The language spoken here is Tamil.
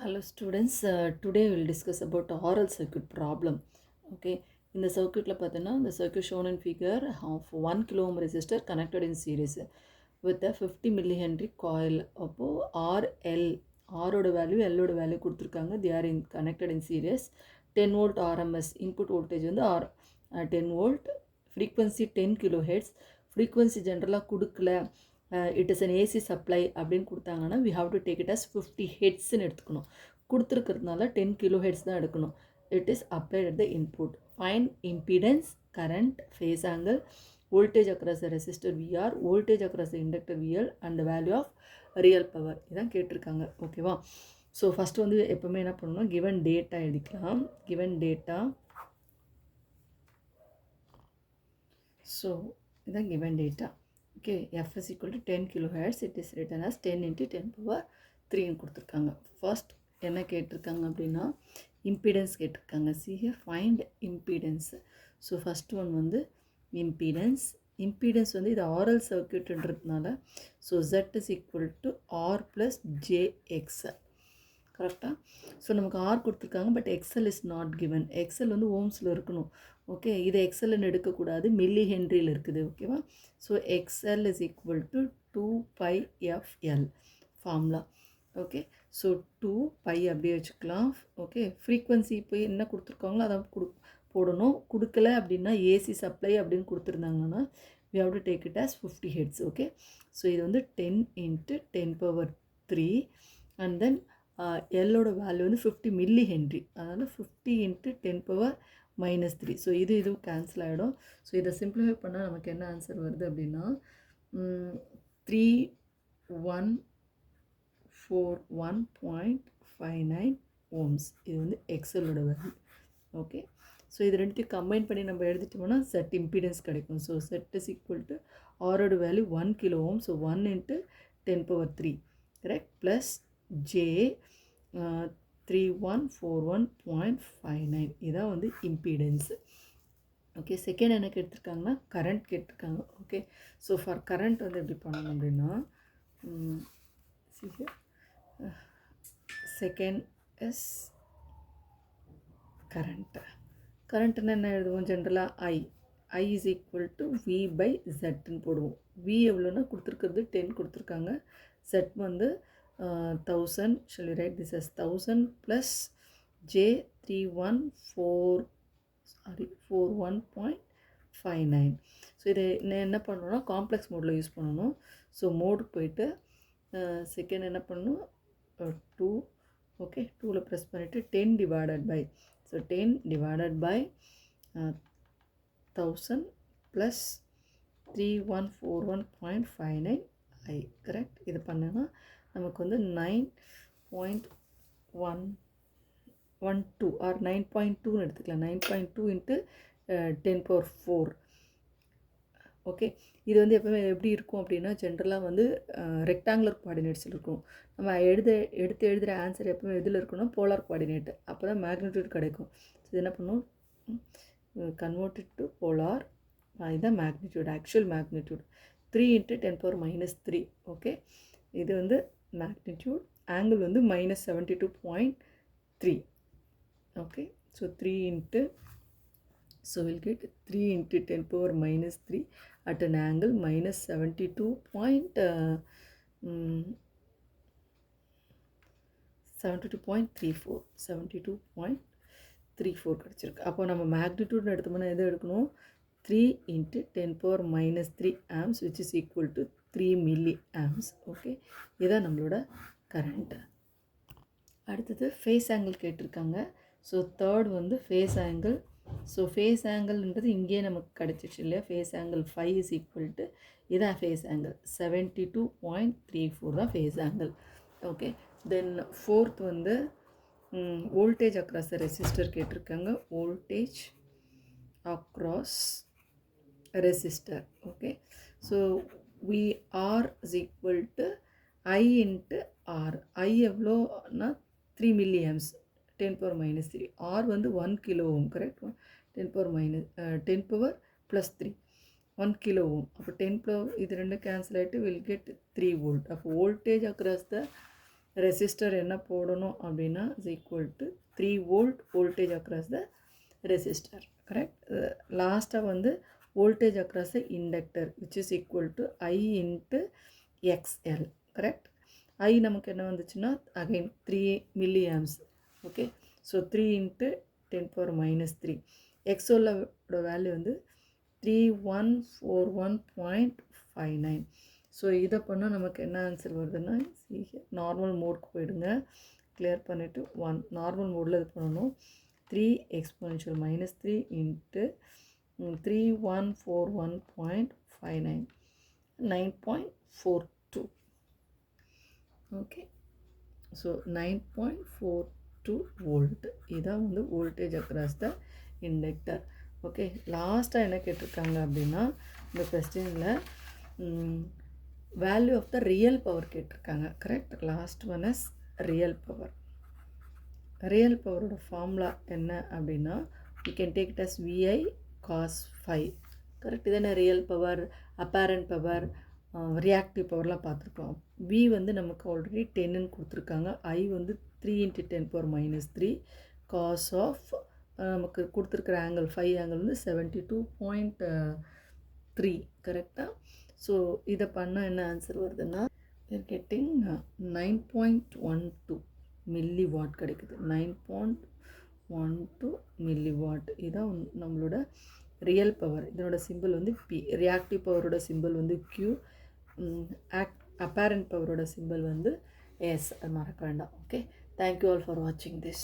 Hello students, today we will discuss about RL circuit problem. Okay, in the circuit la pathina the circuit shown in figure of 1 kilo ohm resistor connected in series with a 50 millihenry coil. அப்போ RL R oda value L oda value கொடுத்திருக்காங்க. They are connected in series. 10 volt RMS input voltage வந்து 10 volt, frequency 10 kilohertz. frequency generally கொடுக்கல, it is an AC supply அப்படின்னு கொடுத்தாங்கன்னா we have to take it as 50 ஹெட்ஸ்ன்னு எடுத்துக்கணும். கொடுத்துருக்கிறதுனால 10 kHz தான் எடுக்கணும். it is applied at the input. Find impedance, current, phase angle, voltage across the resistor VR, voltage across the inductor VL and the value of real power. இதான் கேட்டிருக்காங்க. ஓகேவா? ஸோ ஃபஸ்ட்டு வந்து எப்போவுமே என்ன பண்ணணும், given data எழுதிக்கலாம். given data, ஸோ இதான் given data. Okay, F is equal to 10 kilohertz. It is written as 10 into 10 power 3 ன்னு கொடுத்துருக்காங்க. ஃபர்ஸ்ட் என்ன கேட்டிருக்காங்க அப்படின்னா இம்பிடன்ஸ் கேட்டிருக்காங்க. See here, find impedance. So first one வந்து இம்பிடன்ஸ். இம்பிடன்ஸ் வந்து இது RL சர்க்யூட்ன்றதுனால so Z is equal to R plus JXL. கரெக்டாக? ஸோ நமக்கு ஆர் கொடுத்துருக்காங்க, but XL is not given. XL வந்து ஓம்ஸில் இருக்கணும். ஓகே, இதை எக்ஸல்னு எடுக்கக்கூடாது, மில்லி ஹென்ரியில் இருக்குது. ஓகேவா? So XL is equal to 2πfL formula. Okay, so 2π அப்படியே வச்சுக்கலாம். ஓகே, ஃப்ரீக்வன்சி இப்போ என்ன கொடுத்துருக்காங்களோ அதை போடணும். கொடுக்கல அப்படின்னா ஏசி சப்ளை அப்படின்னு கொடுத்துருந்தாங்கன்னா we have to take it as 50 hertz. Okay, so இது வந்து 10 into 10 power 3 and then எல்லோட வேல்யூ வந்து 50 மில்லி ஹென்ரி. அதனால் 50 into 10 power minus 3. ஸோ இதுவும் கேன்சல் ஆகிடும். ஸோ இதை சிம்பிளிஃபை பண்ணால் நமக்கு என்ன ஆன்சர் வருது அப்படின்னா 3141.59 ohms. இது வந்து எக்ஸலோட வேல்யூ. ஓகே, ஸோ இது ரெண்டுத்தையும் கம்பைன் பண்ணி நம்ம எழுதிட்டோம்னா செட் இம்பிடன்ஸ் கிடைக்கும். So Z is equal to ஆரோட value 1 kilo ohm. So 1 into 10 power 3 correct, plus J 3141.59. இதான் வந்து இம்பிடன்ஸ். ஓகே, செகண்ட் என்ன கேட்டிருக்காங்கன்னா கரண்ட் கேட்டிருக்காங்க. ஓகே, ஸோ ஃபார் கரண்ட் வந்து எப்படி பண்ணணும் அப்படின்னா செகண்ட் இஸ் கரண்ட்னா என்ன எழுதுவோம் ஜென்ரலாக I is equal to V by Zன்னு போடுவோம். V எவ்வளோன்னா கொடுத்துருக்கிறது 10 கொடுத்துருக்காங்க. Z வந்து 1000. shall we write this as 1000 plus J 41.59. So இதை என்ன பண்ணணும்னா காம்ப்ளெக்ஸ் மோடில் யூஸ் பண்ணணும். ஸோ மோடு போயிட்டு செகண்ட் என்ன பண்ணணும் 2. ஓகே, 2ல் ப்ரெஸ் பண்ணிவிட்டு 10 divided by, so 10 divided by 1000 plus 3141.59 I. Correct, இது பண்ணனா நமக்கு வந்து 9.112 ஆர் 9.2ன்னு எடுத்துக்கலாம். 9.2 into 10 power 4. ஓகே, இது வந்து எப்போவுமே எப்படி இருக்கும் அப்படின்னா ஜென்ரலாக வந்து ரெக்டாங்குலர் கோஆர்டினேட்ஸில் இருக்கும். நம்ம எடுத்து எழுதுகிற ஆன்சர் எப்போவுமே எதில் இருக்கணும், போலார் கோஆர்டினேட். அப்போ தான் மேக்னிடியூட் கிடைக்கும். இது என்ன பண்ணும், கன்வெர்டட் டு போலார். இதுதான் magnitude, actual magnitude 3 into 10 power minus 3. Okay, இது வந்து மேக்னிடியூட். ஆங்கிள் வந்து -72.3. Okay, so 3 into, so we'll get 3 into 10 power minus 3 at an angle -72.34 கிடச்சிருக்கு. அப்போ நம்ம மேக்னிடியூட்னு எடுத்தோம்னா எது எடுக்கணும், 3 into 10 power minus 3 amps which is equal to 3 milliamps. Okay, இதான் நம்மளோட கரண்ட். அடுத்தது ஃபேஸ் ஆங்கிள் கேட்டிருக்காங்க. ஸோ தேர்ட் வந்து ஃபேஸ் ஆங்கிள். ஸோ ஃபேஸ் ஆங்கிள்ன்றது இங்கேயே நமக்கு கிடச்சிச்சு இல்லையா. Phase angle 5 is equal to இதான் ஃபேஸ் ஆங்கிள் 72.34 தான் ஃபேஸ் ஆங்கிள். ஓகே, தென் ஃபோர்த் வந்து வோல்டேஜ் அக்ராஸ் த ரெசிஸ்டர் கேட்டிருக்காங்க. Voltage across resistor. Okay, so VR is equal to I into R. I எவ்வளோனா 3 milliamps 10 power minus 3. R வந்து 1 kilo ohm. Correct, 10 power plus 3 1 kilo ohm. அப்போ 10 power இது ரெண்டு கேன்சல் ஆகிட்டு வில் கெட் 3 volt. அப்போ வோல்டேஜ் அக்ராஸ் த ரெசிஸ்டர் என்ன போடணும் அப்படின்னா is equal to 3 volt voltage across the resistor. Correct. லாஸ்ட்டாக வந்து voltage across the inductor which is equal to I into XL. Correct. I நமக்கு என்ன வந்துச்சுன்னா again 3 milli amps. Okay. So 3 into 10⁻³ எக்ஸோலோட வேல்யூ வந்து 3141.59. ஸோ இதை பண்ணால் நமக்கு என்ன ஆன்சர் வருதுன்னா நார்மல் மோடுக்கு போயிடுங்க. கிளியர் பண்ணிவிட்டு நார்மல் மோடில் இது பண்ணணும். 3 exponential -3 into 3141.59 9.42. Okay. So 9.42 volt இதான் வந்து voltage across the inductor. Okay. லாஸ்ட்டாக என்ன கேட்டிருக்காங்க அப்படின்னா இந்த கொஸ்டினில் value of the real power கேட்டிருக்காங்க. Correct. Last one is real power. Real பவரோட ஃபார்முலா என்ன அப்படின்னா you can take it as VI cos phi. Correct. இதென்ன real power, apparent power, reactive பவர்லாம் பார்த்துருக்கோம். V வந்து நமக்கு ஆல்ரெடி 10ன்னு கொடுத்துருக்காங்க. I வந்து 3 × 10⁻³ காஸ் ஆஃப் நமக்கு கொடுத்துருக்குற ஆங்கிள் ஃபை ஆங்கிள் வந்து 72.3. கரெக்டாக. ஸோ இதை பண்ணால் என்ன ஆன்சர் வருதுன்னா கெட்டிங் 9.12 மில்லி வாட் கிடைக்குது. 9.12 மில்லி வாட் இதான் நம்மளோட ரியல் பவர். இதனோட சிம்பிள் வந்து P. ரியாக்டிவ் பவரோட சிம்பிள் வந்து Q. அப்பேரண்ட் பவரோட சிம்பிள் வந்து S. அது மறக்க வேண்டாம். ஓகே. தேங்க்யூ ஆல் ஃபார் வாட்சிங் திஸ்.